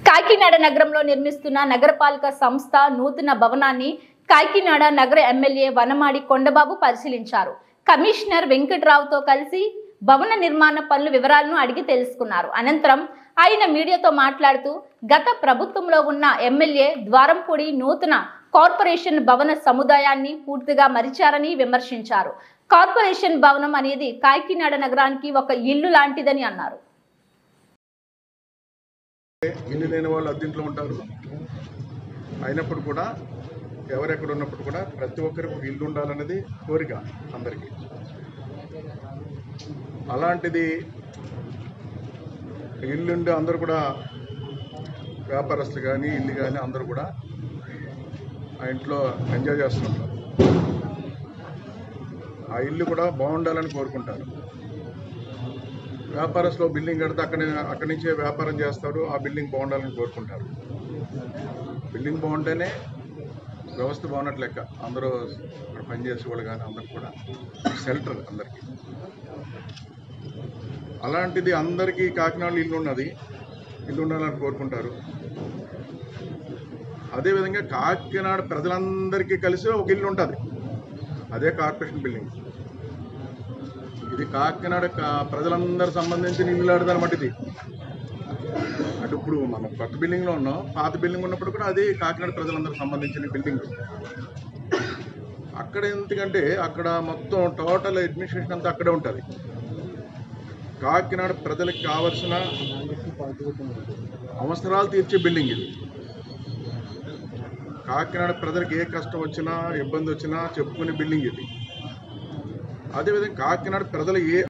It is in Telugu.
కాకినాడ నగరంలో నిర్మిస్తున్న నగరపాలక సంస్థ నూతన భవనాన్ని కాకినాడ నగర ఎమ్మెల్యే వనమాడి కొండబాబు పరిశీలించారు. కమిషనర్ వెంకట్రావుతో కలిసి భవన నిర్మాణ పనుల వివరాలను అడిగి తెలుసుకున్నారు. అనంతరం ఆయన మీడియాతో మాట్లాడుతూ గత ప్రభుత్వంలో ఉన్న ఎమ్మెల్యే ద్వారంపూడి నూతన కార్పొరేషన్ భవన సముదాయాన్ని పూర్తిగా మరిచారని విమర్శించారు. కార్పొరేషన్ భవనం అనేది కాకినాడ నగరానికి ఒక ఇల్లు లాంటిదని అన్నారు. ఇల్లు లేని వాళ్ళు అద్దెంట్లో ఉంటారు. అయినప్పుడు కూడా ఎవరెక్కడ ఉన్నప్పుడు కూడా ప్రతి ఒక్కరికి ఒక ఇల్లు ఉండాలన్నది కోరిక అందరికీ. అలాంటిది ఇల్లుండి అందరూ కూడా వ్యాపారస్తులు కానీ ఇల్లు కానీ అందరూ కూడా ఆ ఇంట్లో ఎంజాయ్ చేస్తుంటారు. ఆ ఇల్లు కూడా బాగుండాలని కోరుకుంటారు. వ్యాపారస్తులు బిల్డింగ్ కడితే అక్కడి నుంచే వ్యాపారం చేస్తారు. ఆ బిల్డింగ్ బాగుండాలని కోరుకుంటారు. బిల్డింగ్ బాగుంటేనే వ్యవస్థ బాగున్నట్లు లెక్క. అందరూ ఇక్కడ పనిచేసే వాళ్ళు కానీ అందరూ కూడా షెల్టర్ అందరికీ. అలాంటిది అందరికీ కాకినాడలో ఇల్లు ఉన్నది, ఇల్లు ఉండాలని కోరుకుంటారు. అదేవిధంగా కాకినాడ ప్రజలందరికీ కలిసి ఒక ఇల్లు ఉంటుంది, అదే కార్పొరేషన్ బిల్డింగ్. ఇది కాకినాడ ప్రజలందరూ సంబంధించిన ఇల్లు ఆడదన్నమాట. ఇది అంటే ఇప్పుడు మనం కొత్త బిల్డింగ్లో ఉన్నాం, పాత బిల్డింగ్ ఉన్నప్పుడు కూడా అది కాకినాడ ప్రజలందరూ సంబంధించిన బిల్డింగ్. అక్కడ ఎందుకంటే అక్కడ మొత్తం టోటల్ అడ్మినిస్ట్రేషన్ అంతా అక్కడే ఉంటుంది. కాకినాడ ప్రజలకు కావలసిన అవసరాలు తీర్చే బిల్డింగ్ ఇది. కాకినాడ ప్రజలకు ఏ కష్టం వచ్చినా ఇబ్బంది వచ్చినా చెప్పుకునే బిల్డింగ్ ఇది. అదేవిధంగా కాకినాడ ప్రజలు ఏ